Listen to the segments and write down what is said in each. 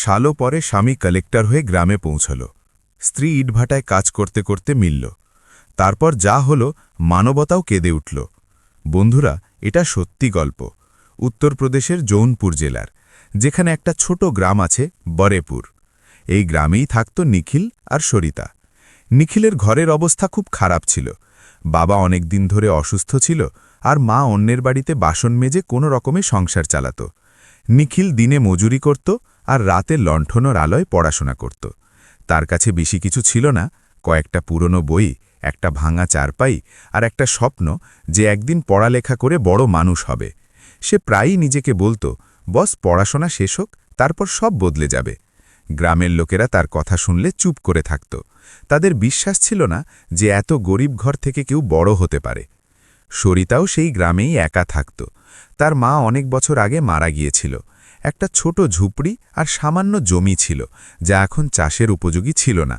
সালো পরে স্বামী কালেক্টর হয়ে গ্রামে পৌঁছল। স্ত্রী ইটভাটায় কাজ করতে করতে মিলল। তারপর যা হলো, মানবতাও কেঁদে উঠল। বন্ধুরা, এটা সত্যি গল্প। উত্তরপ্রদেশের জৌনপুর জেলার, যেখানে একটা ছোট গ্রাম আছে, বরেপুর। এই গ্রামেই থাকত নিখিল আর সরিতা। নিখিলের ঘরের অবস্থা খুব খারাপ ছিল। বাবা অনেক দিন ধরে অসুস্থ ছিল, আর মা অন্যের বাড়িতে বাসন মেজে কোনো রকমে সংসার চালাত। নিখিল দিনে মজুরি করত আর রাতে লণ্ঠনের আলোয় পড়াশোনা করত। তার কাছে বেশি কিছু ছিল না, কয়েকটা পুরনো বই, একটা ভাঙা চারপাই আর একটা স্বপ্ন যে একদিন পড়ালেখা করে বড় মানুষ হবে। সে প্রায়ই নিজেকে বলতো, বস, পড়াশোনা শেষ হোক, তারপর সব বদলে যাবে। গ্রামের লোকেরা তার কথা শুনলে চুপ করে থাকত। তাদের বিশ্বাস ছিল না যে এত গরিব ঘর থেকে কেউ বড় হতে পারে। সরিতাও সেই গ্রামেই একা থাকত। তার মা অনেক বছর আগে মারা গিয়েছিল। একটা ছোট ঝুপড়ি আর সামান্য জমি ছিল, যা এখন চাষের উপযোগী ছিল না।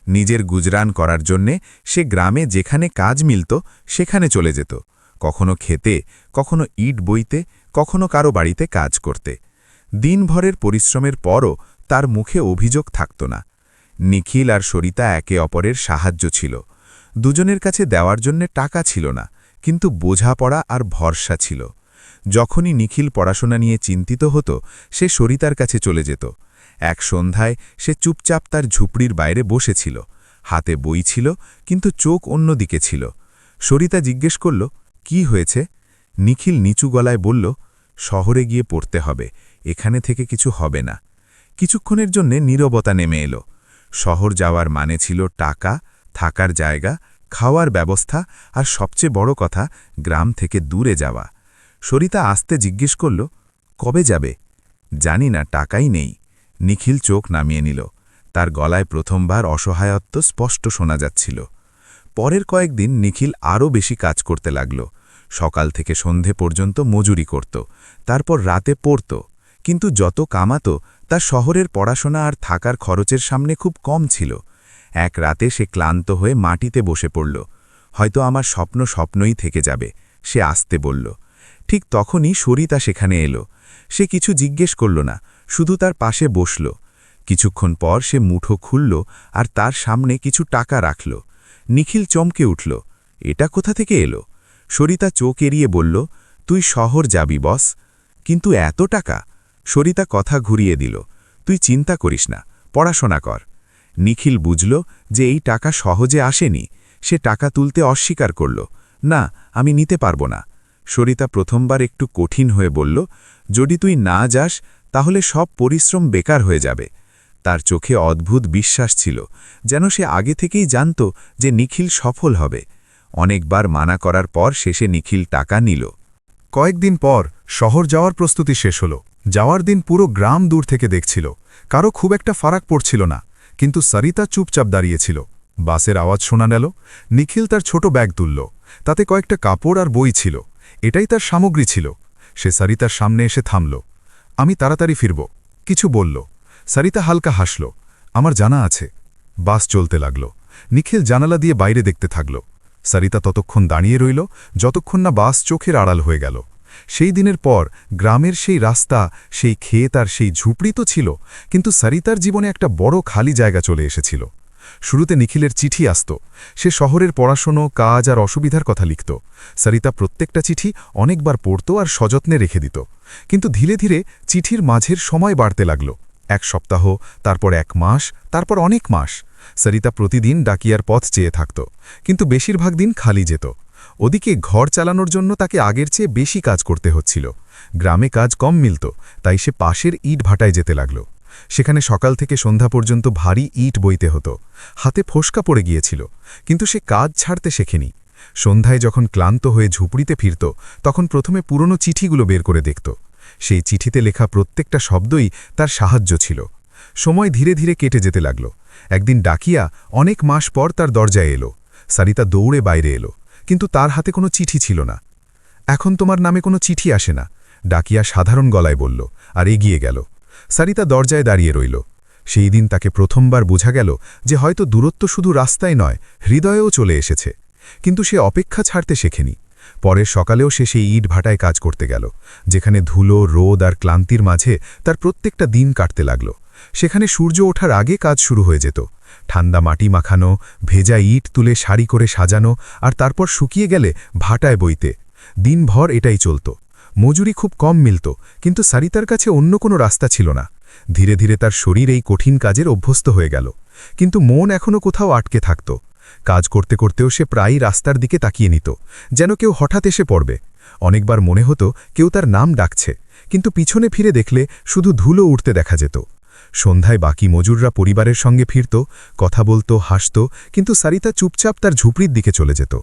নিজের গুজরান করার জন্যে সে গ্রামে যেখানে কাজ মিলত সেখানে চলে যেত। কখনো খেতে, কখনো ইট বইতে, কখনো কারো বাড়িতে কাজ করতে। দিনভরের পরিশ্রমের পরও তার মুখে অভিযোগ থাকত না। নিখিল আর সরিতা একে অপরের সাহায্য ছিল। দুজনের কাছে দেওয়ার জন্যে টাকা ছিল না, কিন্তু বোঝাপড়া আর ভরসা ছিল। যখনই নিখিল পড়াশোনা নিয়ে চিন্তিত হতো, সে সরিতার কাছে চলে যেত। এক সন্ধ্যায় সে চুপচাপ তার ঝুপড়ির বাইরে বসেছিল। হাতে বই ছিল, কিন্তু চোখ অন্যদিকে ছিল। সরিতা জিজ্ঞেস করল, কি হয়েছে? নিখিল নিচু গলায় বলল, শহরে গিয়ে পড়তে হবে, এখানে থেকে কিছু হবে না। কিছুক্ষণের জন্যে নীরবতা নেমে এলো। শহর যাওয়ার মানে ছিল টাকা, থাকার জায়গা, খাওয়ার ব্যবস্থা, আর সবচেয়ে বড় কথা, গ্রাম থেকে দূরে যাওয়া। সরিতা আস্তে জিজ্ঞেস করল, কবে যাবে? জানি না, টাকাই নেই। নিখিল চোখ নামিয়ে নিল। তার গলায় প্রথমবার অসহায়ত্ব স্পষ্ট শোনা যাচ্ছিল। পরের কয়েকদিন নিখিল আরও বেশি কাজ করতে লাগল। সকাল থেকে সন্ধে পর্যন্ত মজুরি করত, তারপর রাতে পড়ত। কিন্তু যত কামাত, তা শহরের পড়াশোনা আর থাকার খরচের সামনে খুব কম ছিল। এক রাতে সে ক্লান্ত হয়ে মাটিতে বসে পড়ল। হয়তো আমার স্বপ্ন স্বপ্নই থেকে যাবে, সে আস্তে বলল। ঠিক তখনই সরিতা সেখানে এলো। সে কিছু জিজ্ঞেস করল না, শুধু তার পাশে বসল। কিছুক্ষণ পর সে মুঠো খুলল আর তার সামনে কিছু টাকা রাখল। নিখিল চমকে উঠল, এটা কোথা থেকে এলো? সরিতা চোখ এড়িয়ে বলল, তুই শহর যাবি বস। কিন্তু এত টাকা? সরিতা কথা ঘুরিয়ে দিল, তুই চিন্তা করিস না, পড়াশোনা কর। নিখিল বুঝল যে এই টাকা সহজে আসেনি। সে টাকা তুলতে অস্বীকার করল, না, আমি নিতে পারব না। সরিতা প্রথমবার একটু কঠিন হয়ে বলল, যদি তুই না যাস তাহলে সব পরিশ্রম বেকার হয়ে যাবে। তার চোখে অদ্ভুত বিশ্বাস ছিল, যেন সে আগে থেকেই জানত যে নিখিল সফল হবে। অনেকবার মানা করার পর শেষে নিখিল টাকা নিল। কয়েকদিন পর শহর যাওয়ার প্রস্তুতি শেষ হল। যাওয়ার দিন পুরো গ্রাম দূর থেকে দেখছিল। কারো খুব একটা ফারাক পড়ছিল না, কিন্তু সরিতা চুপচাপ দাঁড়িয়েছিল। বাসের আওয়াজ শোনা গেল। নিখিল তার ছোট ব্যাগ তুলল। তাতে কয়েকটা কাপড় আর বই ছিল। এটাই তার সামগ্রী ছিল। সে সরিতার সামনে এসে থামল। আমি তাড়াতাড়ি ফিরব, কিছু বলল। সরিতা হালকা হাসল, আমার জানা আছে। বাস চলতে লাগল। নিখিল জানালা দিয়ে বাইরে দেখতে থাকল। সরিতা ততক্ষণ দাঁড়িয়ে রইল, যতক্ষণ না বাস চোখের আড়াল হয়ে গেল। সেই দিনের পর গ্রামের সেই রাস্তা, সেই ক্ষেত আর সেই ঝুপড়ি তো ছিল, কিন্তু সরিতার জীবনে একটা বড় খালি জায়গা চলে এসেছিল। শুরুতে নিখিলের চিঠি আসত। সে শহরের পড়াশোনা, কাজ আর অসুবিধার কথা লিখত। সরিতা প্রত্যেকটা চিঠি অনেকবার পড়ত আর সযত্নে রেখে দিত। কিন্তু ধীরে ধীরে চিঠির মাঝের সময় বাড়তে লাগল। এক সপ্তাহ, তারপর 1 মাস, তারপর অনেক মাস। সরিতা প্রতিদিন ডাকিয়ার পথ চেয়ে থাকত, কিন্তু বেশিরভাগ দিন খালি যেত। ওদিকে ঘর চালানোর জন্য তাকে আগের চেয়ে বেশি কাজ করতে হচ্ছিল। গ্রামে কাজ কম মিলত, তাই সে পাশের ইট ভাটায় যেতে লাগল। সেখানে সকাল থেকে সন্ধ্যা পর্যন্ত ভারী ইট বইতে হতো। হাতে ফোসকা পড়ে গিয়েছিল, কিন্তু সে কাজ ছাড়তে শেখেনি। সন্ধ্যায় যখন ক্লান্ত হয়ে ঝুপড়িতে ফিরত, তখন প্রথমে পুরনো চিঠিগুলো বের করে দেখত। সেই চিঠিতে লেখা প্রত্যেকটা শব্দই তার সাহায্য ছিল। সময় ধীরে ধীরে কেটে যেতে লাগল। একদিন ডাকিয়া অনেক মাস পর তার দরজায় এলো। সরিতা দৌড়ে বাইরে এলো, কিন্তু তার হাতে কোনো চিঠি ছিল না। এখন তোমার নামে কোনো চিঠি আসে না, ডাকিয়া সাধারণ গলায় বলল, আর এগিয়ে গেল। সরিতা দরজায় দাঁড়িয়ে রইল। সেই দিন তাকে প্রথমবার বোঝা গেল যে হয়তো দূরত্ব শুধু রাস্তায় নয়, হৃদয়েও চলে এসেছে। কিন্তু সে অপেক্ষা ছাড়তে শেখেনি। পরের সকালেও সে সেই ইট ভাটায় কাজ করতে গেল, যেখানে ধুলো, রোদ আর ক্লান্তির মাঝে তার প্রত্যেকটা দিন কাটতে লাগল। সেখানে সূর্য ওঠার আগে কাজ শুরু হয়ে যেত। ঠান্ডা মাটি মাখানো, ভেজা ইট তুলে সারি করে সাজানো, আর তারপর শুকিয়ে গেলে ভাটায় বইতে। দিনভর এটাই চলত। মজুরি খুব কম মিলত, কিন্তু সারিতার কাছে অন্য কোনো রাস্তা ছিল না। ধীরে ধীরে তার শরীর এই কঠিন কাজের অভ্যস্ত হয়ে গেল, কিন্তু মন এখনও কোথাও আটকে থাকত। কাজ করতে করতেও সে প্রায়ই রাস্তার দিকে তাকিয়ে নিত, যেন কেউ হঠাৎ এসে পড়বে। অনেকবার মনে হতো কেউ তার নাম ডাকছে, কিন্তু পিছনে ফিরে দেখলে শুধু ধুলো উঠতে দেখা যেত। সন্ধ্যায় বাকি মজুররা পরিবারের সঙ্গে ফিরত, কথা বলতো, হাসত, কিন্তু সারিতা চুপচাপ তার ঝুপড়ির দিকে চলে যেত।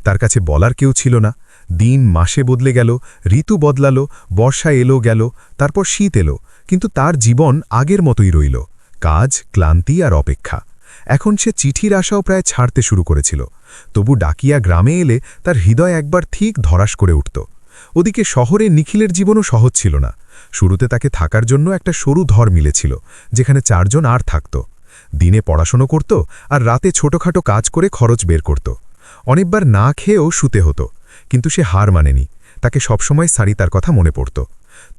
তার কাছে বলার কেউ ছিল না। দিন মাসে বদলে গেল, ঋতু বদলালো, বর্ষা এলো গেল, তারপর শীত এলো, কিন্তু তার জীবন আগের মতোই রইল। কাজ, ক্লান্তি আর অপেক্ষা। এখন সে চিঠির আশাও প্রায় ছাড়তে শুরু করেছিল। তবু ডাকিয়া গ্রামে এলে তার হৃদয় একবার ঠিক ধরাস করে উঠত। ওদিকে শহরে নিখিলের জীবনও সহজ ছিল না। শুরুতে তাকে থাকার জন্য একটা সরু ধর মিলেছিল, যেখানে 4 জন আর থাকত। দিনে পড়াশোনা করত আর রাতে ছোটখাটো কাজ করে খরচ বের করত। অনেকবার না খেয়েও শুতে হতো, কিন্তু সে হার মানেনি। তাকে সবসময় সারিতার কথা মনে পড়ত।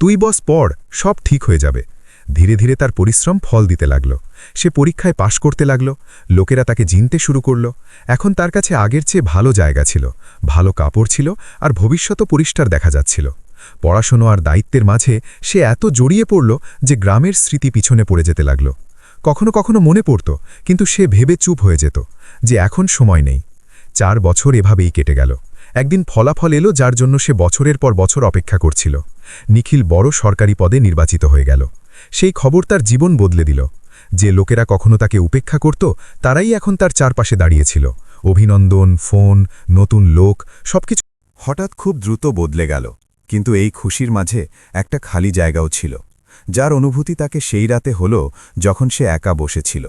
তুই বস পড়, সব ঠিক হয়ে যাবে। ধীরে ধীরে তার পরিশ্রম ফল দিতে লাগল। সে পরীক্ষায় পাশ করতে লাগল, লোকেরা তাকে চিনতে শুরু করল। এখন তার কাছে আগের চেয়ে ভালো জায়গা ছিল, ভালো কাপড় ছিল, আর ভবিষ্যৎ পরিষ্কার দেখা যাচ্ছিল। পড়াশোনা আর দায়িত্বের মাঝে সে এত জড়িয়ে পড়ল যে গ্রামের স্মৃতি পিছনে পড়ে যেতে লাগল। কখনো কখনো মনে পড়ত, কিন্তু সে ভেবে চুপ হয়ে যেত যে এখন সময় নেই। 4 বছর এভাবেই কেটে গেল। একদিন ফলাফল এলো, যার জন্য সে বছরের পর বছর অপেক্ষা করছিল। নিখিল বড় সরকারি পদে নির্বাচিত হয়ে গেল। সেই খবর তার জীবন বদলে দিল। যে লোকেরা কখনো তাকে উপেক্ষা করত, তারাই এখন তার চারপাশে দাঁড়িয়েছিল। অভিনন্দন, ফোন, নতুন লোক, সবকিছু হঠাৎ খুব দ্রুত বদলে গেল, কিন্তু এই খুশির মাঝে একটা খালি জায়গাও ছিল, যার অনুভূতি তাকে সেই রাতে হলো যখন সে একা বসেছিল।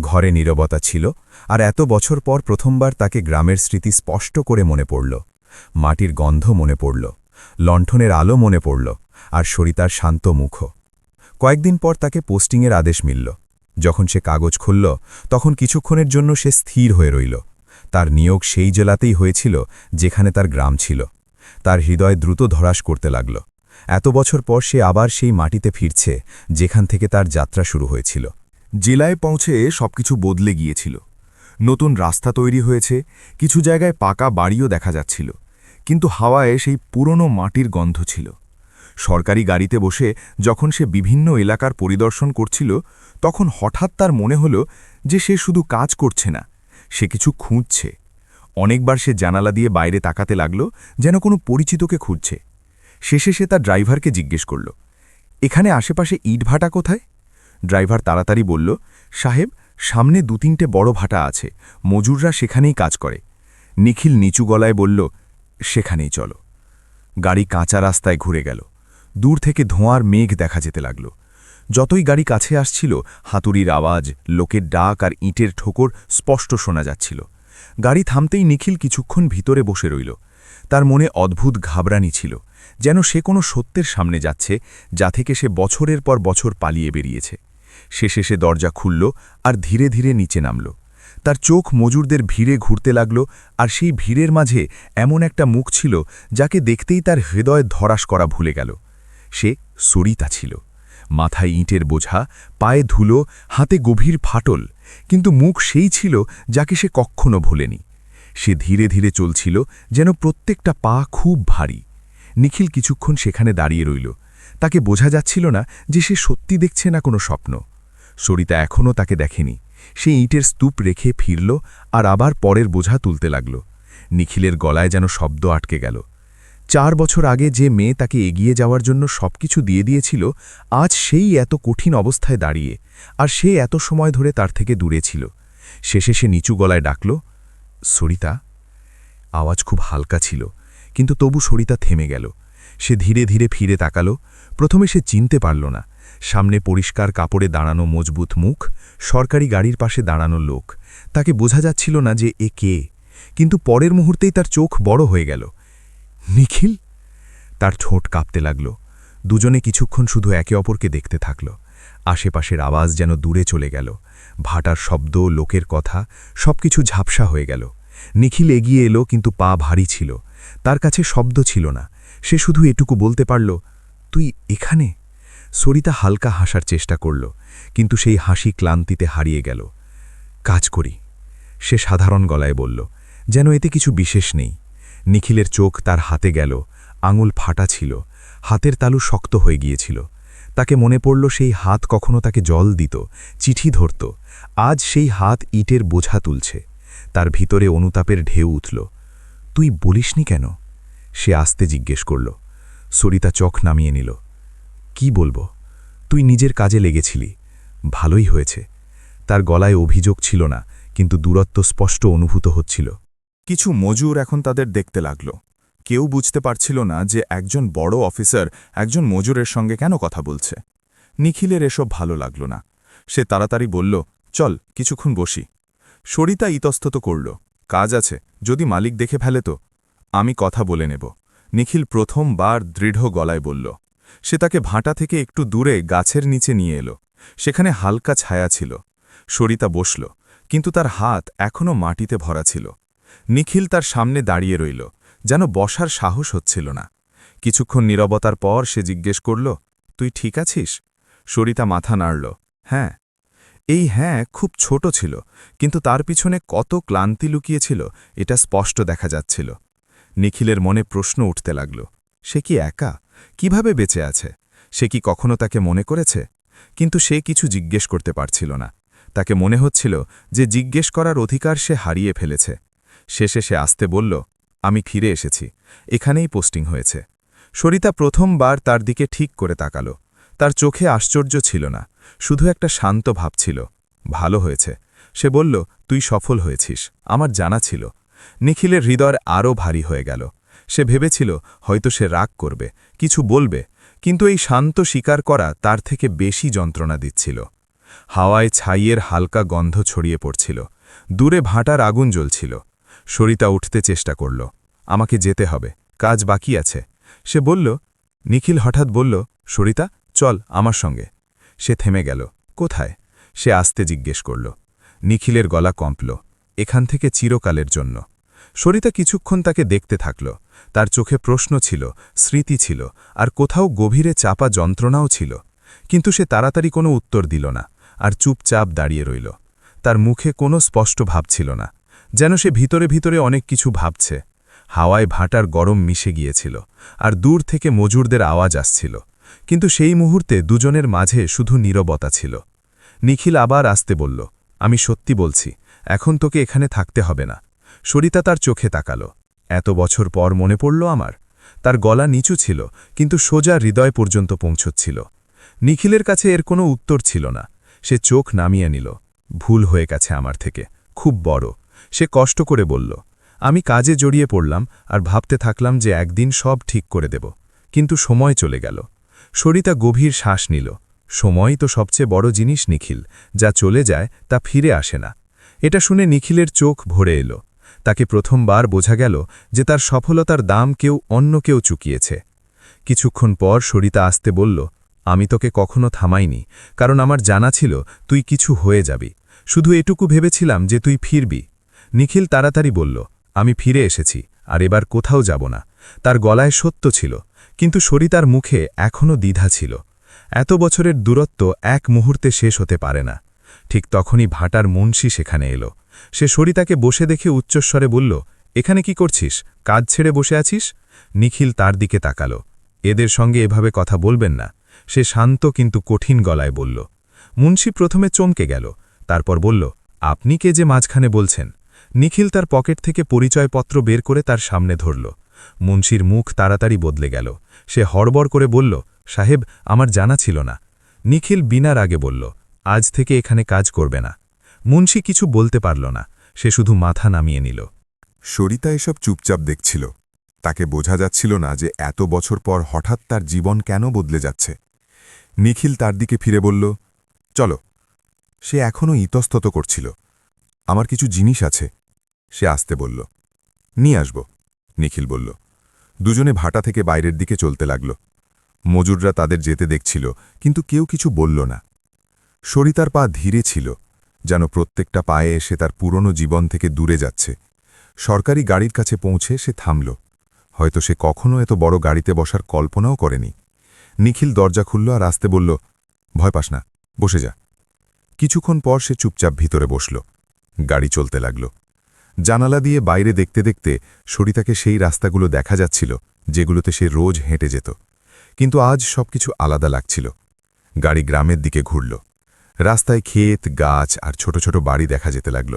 ঘরে নীরবতা ছিল, আর এত বছর পর প্রথমবার তাকে গ্রামের স্মৃতি স্পষ্ট করে মনে পড়ল। মাটির গন্ধ মনে পড়ল, লণ্ঠনের আলো মনে পড়ল, আর সরিতার শান্ত মুখ। কয়েকদিন পর তাকে পোস্টিংয়ের আদেশ মিলল। যখন সে কাগজ খুলল, তখন কিছুক্ষণের জন্য সে স্থির হয়ে রইল। তার নিয়োগ সেই জেলাতেই হয়েছিল যেখানে তার গ্রাম ছিল। তার হৃদয় দ্রুত ধরাস করতে লাগল। এত বছর পর সে আবার সেই মাটিতে ফিরছে, যেখান থেকে তার যাত্রা শুরু হয়েছিল। জেলায় পৌঁছে সবকিছু বদলে গিয়েছিল। নতুন রাস্তা তৈরি হয়েছে, কিছু জায়গায় পাকা বাড়িও দেখা যাচ্ছিল, কিন্তু হাওয়ায় সেই পুরনো মাটির গন্ধ ছিল। সরকারি গাড়িতে বসে যখন সে বিভিন্ন এলাকার পরিদর্শন করছিল, তখন হঠাৎ তার মনে হল যে সে শুধু কাজ করছে না, সে কিছু খুঁজছে। অনেকবার সে জানালা দিয়ে বাইরে তাকাতে লাগল, যেন কোনো পরিচিতকে খুঁজছে। শেষে সে তার ড্রাইভারকে জিজ্ঞেস করল, এখানে আশেপাশে ইটভাটা কোথায়? ড্রাইভার তাড়াতাড়ি বলল, সাহেব, সামনে 2-3টে বড় ভাটা আছে, মজুররা সেখানেই কাজ করে। নিখিল নিচু গলায় বলল, সেখানেই চলো। গাড়ি কাঁচা রাস্তায় ঘুরে গেল। দূর থেকে ধোঁয়ার মেঘ দেখা যেতে লাগল। যতই গাড়ি কাছে আসছিল, হাতুড়ির আওয়াজ, লোকের ডাক আর ইটের ঠোকর স্পষ্ট শোনা যাচ্ছিল। গাড়ি থামতেই নিখিল কিছুক্ষণ ভিতরে বসে রইল। তার মনে অদ্ভুত ঘাবড়ানি ছিল, যেন সে কোনো সত্যের সামনে যাচ্ছে, যা থেকে সে বছরের পর বছর পালিয়ে বেরিয়েছে। শেষে সে দরজা খুলল আর ধীরে ধীরে নিচে নামল। তার চোখ মজুরদের ভিড়ে ঘুরতে লাগল, আর সেই ভিড়ের মাঝে এমন একটা মুখ ছিল যাকে দেখতেই তার হৃদয় ধরাস করা ভুলে গেল। সে সরিতা ছিল। মাথায় ইঁটের বোঝা, পায়ে ধুলো, হাতে গভীর ফাটল, কিন্তু মুখ সেই ছিল যাকে সে কখনো ভোলেনি। সে ধীরে ধীরে চলছিল, যেন প্রত্যেকটা পা খুব ভারী। নিখিল কিছুক্ষণ সেখানে দাঁড়িয়ে রইল। তাকে বোঝা যাচ্ছিল না যে সে সত্যি দেখছে না কোনো স্বপ্ন। সরিতা এখনও তাকে দেখেনি। সে ইঁটের স্তূপ রেখে ফিরল আর আবার পরের বোঝা তুলতে লাগল। নিখিলের গলায় যেন শব্দ আটকে গেল। 4 বছর আগে যে মেয়ে তাকে এগিয়ে যাওয়ার জন্য সবকিছু দিয়ে দিয়েছিল, আজ সেই এত কঠিন অবস্থায় দাঁড়িয়ে, আর সে এত সময় ধরে তার থেকে দূরে ছিল। শেষে সে নিচু গলায় ডাকল, সরিতা। আওয়াজ খুব হালকা ছিল, কিন্তু তবু সরিতা থেমে গেল। সে ধীরে ধীরে ফিরে তাকাল। প্রথমে সে চিনতে পারল না। সামনে পরিষ্কার কাপড়ে দাঁড়ানো মজবুত মুখ, সরকারি গাড়ির পাশে দাঁড়ানো লোক। তাকে বোঝা যাচ্ছিল না যে এ কে, কিন্তু পরের মুহূর্তেই তার চোখ বড় হয়ে গেল। নিখিল! তার ঠোঁট কাঁপতে লাগল। দুজনে কিছুক্ষণ শুধু একে অপরকে দেখতে থাকল। আশেপাশের আওয়াজ যেন দূরে চলে গেল। ভাটার শব্দ, লোকের কথা, সবকিছু ঝাপসা হয়ে গেল। নিখিল এগিয়ে এলো, কিন্তু পা ভারী ছিল। তার কাছে শব্দ ছিল না। সে শুধু এটুকু বলতে পারল, তুই এখানে? সরিতা হালকা হাসার চেষ্টা করল, কিন্তু সেই হাসি ক্লান্তিতে হারিয়ে গেল। কাজ করি, সে সাধারণ গলায় বলল, যেন এতে কিছু বিশেষ নেই। নিখিলের চোখ তার হাতে গেল, আঙুল ফাটা ছিল, হাতের তালু শক্ত হয়ে গিয়েছিল। তাকে মনে পড়ল সেই হাত কখনো তাকে জল দিত, চিঠি ধরত। আজ সেই হাত ইটের বোঝা তুলছে। তার ভিতরে অনুতাপের ঢেউ উঠল। তুই বলিসনি কেন? সে আস্তে জিজ্ঞেস করল। সরিতা চোখ নামিয়ে নিল। কি বলবো? তুই নিজের কাজে লেগেছিলি, ভালোই হয়েছে। তার গলায় অভিযোগ ছিল না, কিন্তু দূরত্ব স্পষ্ট অনুভূত হচ্ছিল। কিছু মজুর এখন তাদের দেখতে লাগল। কেউ বুঝতে পারছিল না যে একজন বড় অফিসার একজন মজুরের সঙ্গে কেন কথা বলছে। নিখিলের এসব ভালো লাগল না। সে তাড়াতাড়ি বলল, চল কিছুক্ষণ বসি। সরিতা ইতস্তত করল, কাজ আছে, যদি মালিক দেখে ফেলে তো। আমি কথা বলে নেব, নিখিল প্রথমবার দৃঢ় গলায় বলল। সে তাকে ভাঁটা থেকে একটু দূরে গাছের নিচে নিয়ে এলো। সেখানে হালকা ছায়া ছিল। সরিতা বসল, কিন্তু তার হাত এখনও মাটিতে ভরা ছিল। নিখিল তার সামনে দাঁড়িয়ে রইল, যেন বসার সাহস হচ্ছিল না। কিছুক্ষণ নীরবতার পর সে জিজ্ঞেস করল, তুই ঠিক আছিস? সরিতা মাথা নাড়ল, হ্যাঁ। এই হ্যাঁ খুব ছোট ছিল, কিন্তু তার পিছনে কত ক্লান্তি লুকিয়েছিল এটা স্পষ্ট দেখা যাচ্ছিল। নিখিলের মনে প্রশ্ন উঠতে লাগল, সে কি একা? কিভাবে বেঁচে আছে? সে কি কখনো তাকে মনে করেছে? কিন্তু সে কিছু জিজ্ঞেস করতে পারছিল না। তাকে মনে হচ্ছিল যে জিজ্ঞেস করার অধিকার সে হারিয়ে ফেলেছে। শেষে সে আস্তে বলল, আমি ফিরে এসেছি, এখানেই পোস্টিং হয়েছে। সরিতা প্রথমবার তার দিকে ঠিক করে তাকাল। তার চোখে আশ্চর্য ছিল না, শুধু একটা শান্ত ভাব ছিল। ভালো হয়েছে, সে বলল, তুই সফল হয়েছিস, আমার জানা ছিল। নিখিলের হৃদয় আরও ভারী হয়ে গেল। সে ভেবেছিল হয়তো সে রাগ করবে, কিছু বলবে, কিন্তু এই শান্ত স্বীকার করা তার থেকে বেশি যন্ত্রণা দিচ্ছিল। হাওয়ায় ছাইয়ের হালকা গন্ধ ছড়িয়ে পড়ছিল। দূরে ভাঁটার আগুন জ্বলছিল। সরিতা উঠতে চেষ্টা করল, আমাকে যেতে হবে, কাজ বাকি আছে। সে বলল। নিখিল হঠাৎ বলল, সরিতা চল আমার সঙ্গে। সে থেমে গেল, কোথায়? সে আস্তে জিজ্ঞেস করল। নিখিলের গলা কম্পল, এখান থেকে চিরকালের জন্য। সরিতা কিছুক্ষণ তাকে দেখতে থাকল। তার চোখে প্রশ্ন ছিল, স্মৃতি ছিল, আর কোথাও গভীরে চাপা যন্ত্রণাও ছিল। কিন্তু সে তাড়াতাড়ি কোনো উত্তর দিল না, আর চুপচাপ দাঁড়িয়ে রইল। তার মুখে কোনো স্পষ্ট ভাব ছিল না, যেন সে ভিতরে ভিতরে অনেক কিছু ভাবছে। হাওয়ায় ভাঁটার গরম মিশে গিয়েছিল, আর দূর থেকে মজুরদের আওয়াজ আসছিল। কিন্তু সেই মুহূর্তে দুজনের মাঝে শুধু নীরবতা ছিল। নিখিল আবার আসতে বলল, আমি সত্যি বলছি, এখন তোকে এখানে থাকতে হবে না। সরিতা তার চোখে তাকালো, এত বছর পর মনে পড়ল আমার। তার গলা নিচু ছিল, কিন্তু সোজা হৃদয় পর্যন্ত পৌঁছচ্ছিল। নিখিলের কাছে এর কোনো উত্তর ছিল না। সে চোখ নামিয়ে নিল, ভুল হয়ে গেছে আমার থেকে, খুব বড়। সে কষ্ট করে বলল, আমি কাজে জড়িয়ে পড়লাম আর ভাবতে থাকলাম যে একদিন সব ঠিক করে দেব, কিন্তু সময় চলে গেল। সরিতা গভীর শ্বাস নিল। সময়ই তো সবচেয়ে বড় জিনিস নিখিল, যা চলে যায় তা ফিরে আসে না। এটা শুনে নিখিলের চোখ ভরে এলো। তাকে প্রথমবার বোঝা গেল যে তার সফলতার দাম অন্য কেউ চুকিয়েছে। কিছুক্ষণ পর সরিতা আসতে বলল, আমি তোকে কখনো থামাইনি, কারণ আমার জানা ছিল তুই কিছু হয়ে যাবি। শুধু এটুকু ভেবেছিলাম যে তুই ফিরবি। নিখিল তাড়াতাড়ি বলল, আমি ফিরে এসেছি, আর এবার কোথাও যাব না। তার গলায় সত্য ছিল, কিন্তু সরিতার মুখে এখনও দ্বিধা ছিল। এত বছরের দূরত্ব এক মুহূর্তে শেষ হতে পারে না। ঠিক তখনই ভাঁটার মুন্সি সেখানে এলো। সে সরিতাকে বসে দেখে উচ্চস্বরে বলল, এখানে কি করছিস? কাজ ছেড়ে বসে আছিস? নিখিল তার দিকে তাকালো। এদের সঙ্গে এভাবে কথা বলবেন না, সে শান্ত কিন্তু কঠিন গলায় বলল। মুন্সি প্রথমে চমকে গেল, তারপর বলল, আপনি কে যে মাঝখানে বলছেন? নিখিল তার পকেট থেকে পরিচয়পত্র বের করে তার সামনে ধরল। মুন্সির মুখ তাড়াতাড়ি বদলে গেল। সে হড়বড় করে বলল, সাহেব, আমার জানা ছিল না। নিখিল বিনা রাগে বলল, আজ থেকে এখানে কাজ করবে না। মুন্সি কিছু বলতে পারল না, সে শুধু মাথা নামিয়ে নিল। সরিতা এসব চুপচাপ দেখছিল। তাকে বোঝা যাচ্ছিল না যে এত বছর পর হঠাৎ তার জীবন কেন বদলে যাচ্ছে। নিখিল তার দিকে ফিরে বলল, চলো। সে এখনও ইতস্তত করছিল। আমার কিছু জিনিস আছে, সে আসতে বলল। নিয়ে আসব, নিখিল বলল। দুজনে ভাটা থেকে বাইরের দিকে চলতে লাগল। মজুররা তাদের যেতে দেখছিল, কিন্তু কেউ কিছু বলল না। সরিতার পা ধীরে ছিল, যেন প্রত্যেকটা পায়ে এসে তার পুরনো জীবন থেকে দূরে যাচ্ছে। সরকারি গাড়ির কাছে পৌঁছে সে থামল। হয়তো সে কখনো এত বড় গাড়িতে বসার কল্পনাও করেনি। নিখিল দরজা খুলল আর আসতে বলল, ভয় পাস না, বসে যা। কিছুক্ষণ পর সে চুপচাপ ভিতরে বসল। গাড়ি চলতে লাগল। জানালা দিয়ে বাইরে দেখতে দেখতে সরিতাকে সেই রাস্তাগুলো দেখা যাচ্ছিল যেগুলোতে সে রোজ হেঁটে যেত। কিন্তু আজ সবকিছু আলাদা লাগছিল। গাড়ি গ্রামের দিকে ঘুরল। রাস্তায় ক্ষেত, গাছ আর ছোট ছোট বাড়ি দেখা যেতে লাগল।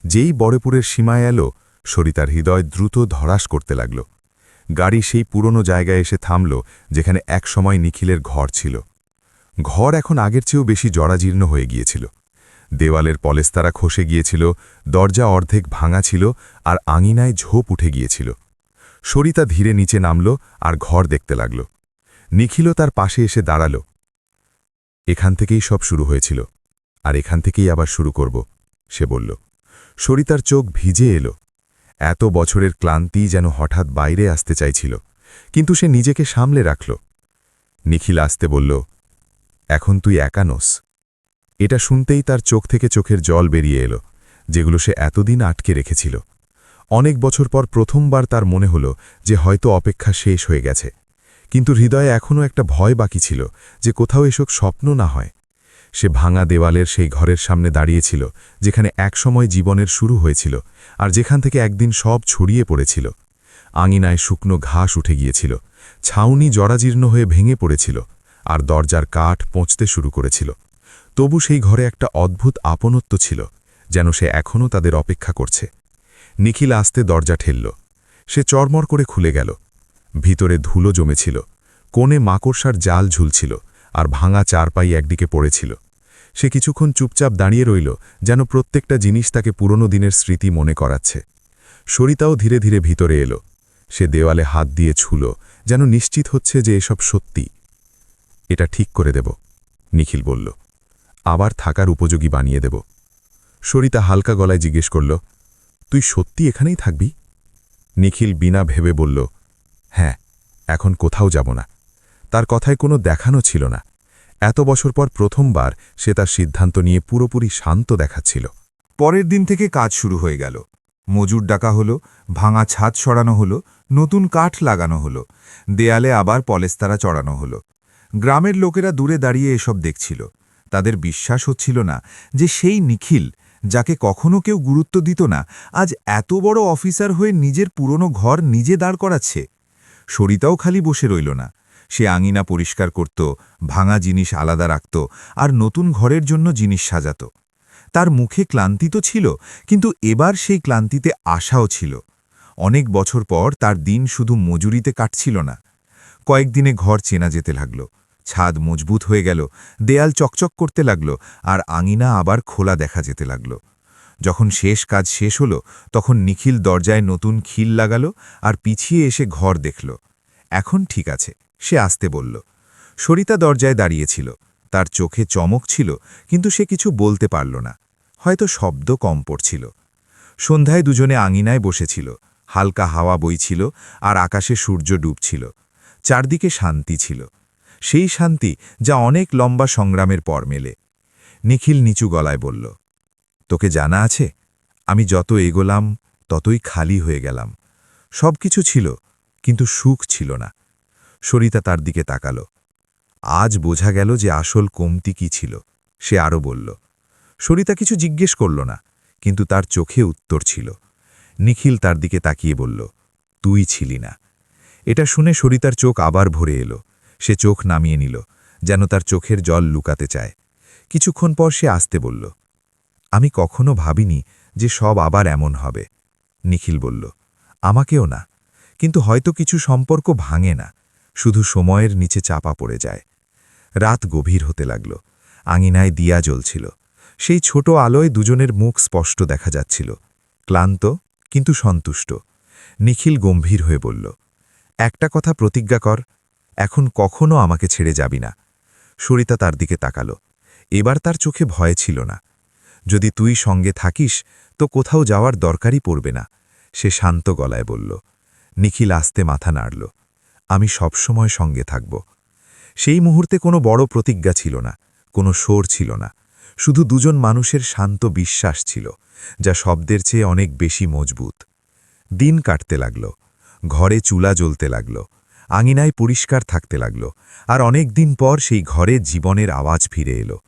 যেই বড়পুরের সীমায় এলো, সরিতার হৃদয় দ্রুত ধরাস করতে লাগল। গাড়ি সেই পুরনো জায়গায় এসে থামল যেখানে একসময় নিখিলের ঘর ছিল। ঘর এখন আগের চেয়েও বেশি জরাজীর্ণ হয়ে গিয়েছিল। দেওয়ালের পলেস্তারা খসে গিয়েছিল, দরজা অর্ধেক ভাঙা ছিল আর আঙিনায় ঝোপ উঠে গিয়েছিল। সরিতা ধীরে নিচে নামল আর ঘর দেখতে লাগল। নিখিলও তার পাশে এসে দাঁড়াল। এখান থেকেই সব শুরু হয়েছিল, আর এখান থেকেই আবার শুরু করব, সে বলল। সরিতার চোখ ভিজে এলো। এত বছরের ক্লান্তি যেন হঠাৎ বাইরে আসতে চাইছিল, কিন্তু সে নিজেকে সামলে রাখল। নিখিল আসতে বলল, এখন তুই একা নোস। এটা শুনতেই তার চোখ থেকে চোখের জল বেরিয়ে এলো, যেগুলো সে এতদিন আটকে রেখেছিল। অনেক বছর পর প্রথমবার তার মনে হল যে হয়তো অপেক্ষা শেষ হয়ে গেছে, কিন্তু হৃদয়ে এখনও একটা ভয় বাকি ছিল যে কোথাও এসব স্বপ্ন না হয়। সে ভাঙা দেওয়ালের সেই ঘরের সামনে দাঁড়িয়েছিল যেখানে একসময় জীবনের শুরু হয়েছিল আর যেখান থেকে একদিন সব ছড়িয়ে পড়েছিল। আঙিনায় শুকনো ঘাস উঠে গিয়েছিল, ছাউনি জরাজীর্ণ হয়ে ভেঙে পড়েছিল আর দরজার কাঠ পৌঁছতে শুরু করেছিল। তবু সেই ঘরে একটা অদ্ভুত আপনত্ব ছিল, যেন সে এখনও তাদের অপেক্ষা করছে। নিখিল আস্তে দরজা ঠেলল। সে চরমর করে খুলে গেল। ভিতরে ধুলো জমেছিল, কোণে মাকড়সার জাল ঝুলছিল আর ভাঙা চারপাই একদিকে পড়েছিল। সে কিছুক্ষণ চুপচাপ দাঁড়িয়ে রইল, যেন প্রত্যেকটা জিনিস তাকে পুরনো দিনের স্মৃতি মনে করাচ্ছে। সরিতাও ধীরে ধীরে ভিতরে এলো। সে দেওয়ালে হাত দিয়ে ছুল, যেন নিশ্চিত হচ্ছে যে এসব সত্যি। এটা ঠিক করে দেব, নিখিল বলল। আবার থাকার উপযোগী বানিয়ে দেব। সরিতা হালকা গলায় জিজ্ঞেস করল, তুই সত্যি এখানেই থাকবি? নিখিল বিনা ভেবে বলল, হ্যাঁ, এখন কোথাও যাব না। তার কথায় কোনো দেখানো ছিল না। এত বছর পর প্রথমবার সে তার সিদ্ধান্ত নিয়ে পুরোপুরি শান্ত দেখাচ্ছিল। পরের দিন থেকে কাজ শুরু হয়ে গেল। মজুর ডাকা হলো, ভাঙা ছাদ সরানো হলো, নতুন কাঠ লাগানো হলো, দেয়ালে আবার পলেস্তারা চড়ানো হলো। গ্রামের লোকেরা দূরে দাঁড়িয়ে এসব দেখছিল। তাদের বিশ্বাস হচ্ছিল না যে সেই নিখিল, যাকে কখনো কেউ গুরুত্ব দিত না, আজ এত বড় অফিসার হয়ে নিজের পুরনো ঘর নিজে দাঁড় করাচ্ছে। সরিতাও খালি বসে রইল না। সে আঙিনা পরিষ্কার করত, ভাঙা জিনিস আলাদা রাখত আর নতুন ঘরের জন্য জিনিস সাজাত। তার মুখে ক্লান্তি তো ছিল, কিন্তু এবার সেই ক্লান্তিতে আশাও ছিল। অনেক বছর পর তার দিন শুধু মজুরিতে কাটছিল না। কয়েকদিনে ঘর চেনা যেতে লাগল, ছাদ মজবুত হয়ে গেল, দেয়াল চকচক করতে লাগল আর আঙিনা আবার খোলা দেখা যেতে লাগল। যখন শেষ কাজ শেষ হলো, তখন নিখিল দরজায় নতুন খিল লাগালো আর পিছিয়ে এসে ঘর দেখল। এখন ঠিক আছে, সে আসতে বলল। সরিতা দরজায় দাঁড়িয়েছিল। তার চোখে চমক ছিল, কিন্তু সে কিছু বলতে পারল না। হয়তো শব্দ কম পড়ছিল। সন্ধ্যায় দুজনে আঙিনায় বসেছিল। হালকা হাওয়া বইছিল আর আকাশে সূর্য ডুবছিল। চারদিকে শান্তি ছিল, সেই শান্তি যা অনেক লম্বা সংগ্রামের পর মেলে। নিখিল নিচু গলায় বলল, তোকে জানা আছে, আমি যত এগোলাম ততই খালি হয়ে গেলাম। সব কিছু ছিল, কিন্তু সুখ ছিল না। সরিতা তার দিকে তাকাল। আজ বোঝা গেল যে আসল কমতি কি ছিল। সে আরও বলল। সরিতা কিছু জিজ্ঞেস করল না, কিন্তু তার চোখে উত্তর ছিল। নিখিল তার দিকে তাকিয়ে বলল, তুই ছিলি না। এটা শুনে সরিতার চোখ আবার ভরে এলো। সে চোখ নামিয়ে নিল, যেন তার চোখের জল লুকাতে চায়। কিছুক্ষণ পর সে আসতে বলল, আমি কখনো ভাবিনি যে সব আবার এমন হবে। নিখিল বলল, আমাকেও না, কিন্তু হয়তো কিছু সম্পর্ক ভাঙে না, শুধু সময়ের নিচে চাপা পড়ে যায়। রাত গভীর হতে লাগল। আঙিনায় দিয়া জ্বলছিল। সেই ছোট আলোয় দুজনের মুখ স্পষ্ট দেখা যাচ্ছিল, ক্লান্ত কিন্তু সন্তুষ্ট। নিখিল গম্ভীর হয়ে বলল, একটা কথা প্রতিজ্ঞা কর, এখন কখনো আমাকে ছেড়ে যাবি না। সরিতা তার দিকে তাকাল। এবার তার চোখে ভয় ছিল না। যদি তুই সঙ্গে থাকিস তো কোথাও যাওয়ার দরকারই পড়বে না, সে শান্ত গলায় বলল। নিখিল আস্তে মাথা নাড়ল। আমি সবসময় সঙ্গে থাকব। সেই মুহূর্তে কোনো বড় প্রতিজ্ঞা ছিল না, কোনো সোর ছিল না, শুধু দুজন মানুষের শান্ত বিশ্বাস ছিল, যা শব্দের চেয়ে অনেক বেশি মজবুত। দিন কাটতে লাগল। ঘরে চুলা জ্বলতে লাগল। আঙিনায় পরিষ্কার থাকতে লাগল, আর অনেক দিন পর সেই ঘরে জীবনের আওয়াজ ফিরে এলো।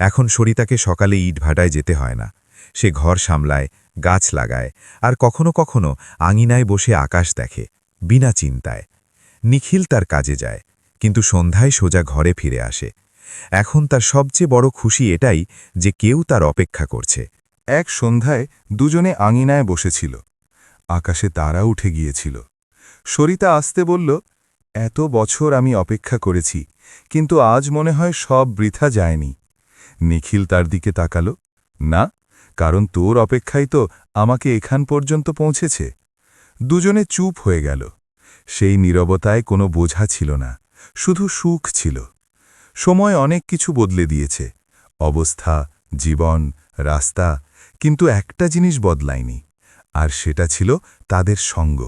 এখন সরিতাকে সকালে ইটভাটায় যেতে হয় না। সে ঘর সামলায়, গাছ লাগায়, আর কখনো কখনো আঙিনায় বসে আকাশ দেখে, বিনা চিন্তায়। নিখিল তার কাজে যায়, কিন্তু সন্ধ্যায় সোজা ঘরে ফিরে আসে। এখন তার সবচেয়ে বড় খুশি এটাই যে কেউ তার অপেক্ষা করছে। এক সন্ধ্যায় দুজনে আঙিনায় বসেছিল। আকাশে তারা উঠে গিয়েছিল। সরিতা আসতে বলল, এত বছর আমি অপেক্ষা করেছি, কিন্তু আজ মনে হয় সব বৃথা যায়নি। নিখিল তার দিকে তাকালো, না, কারণ তোর অপেক্ষাই তো আমাকে এখান পর্যন্ত পৌঁছেছে। দুজনে চুপ হয়ে গেল। সেই নীরবতায় কোনো বোঝা ছিল না, শুধু সুখ ছিল। সময় অনেক কিছু বদলে দিয়েছে, অবস্থা, জীবন, রাস্তা, কিন্তু একটা জিনিস বদলায়নি, আর সেটা ছিল তাদের সঙ্গ।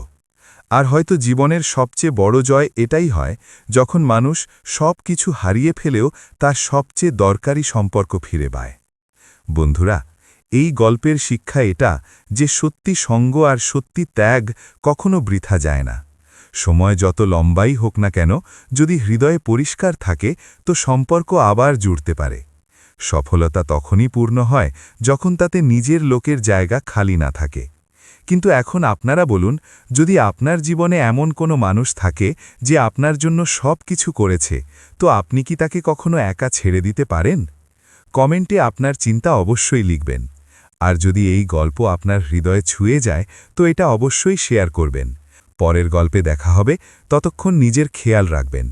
আর হয়তো জীবনের সবচেয়ে বড় জয় এটাই হয়, যখন মানুষ সব কিছু হারিয়ে ফেলেও তার সবচেয়ে দরকারি সম্পর্ক ফিরে পায়। বন্ধুরা, এই গল্পের শিক্ষা এটা যে সত্যি সঙ্গ আর সত্যি ত্যাগ কখনো বৃথা যায় না। সময় যত লম্বাই হোক না কেন, যদি হৃদয়ে পরিষ্কার থাকে তো সম্পর্ক আবার জুড়তে পারে। সফলতা তখনই পূর্ণ হয় যখন তাতে নিজের লোকের জায়গা খালি না থাকে। কিন্তু এখন আপনারা বলুন, যদি আপনার জীবনে এমন কোনো মানুষ থাকে যে আপনার জন্য সব কিছু করেছে, তো আপনি কি তাকে কখনো একা ছেড়ে দিতে পারেন? কমেন্টে আপনার চিন্তা অবশ্যই লিখবেন। আর যদি এই গল্প আপনার হৃদয়ে ছুঁয়ে যায় তো এটা অবশ্যই শেয়ার করবেন। পরের গল্পে দেখা হবে, ততক্ষণ নিজের খেয়াল রাখবেন।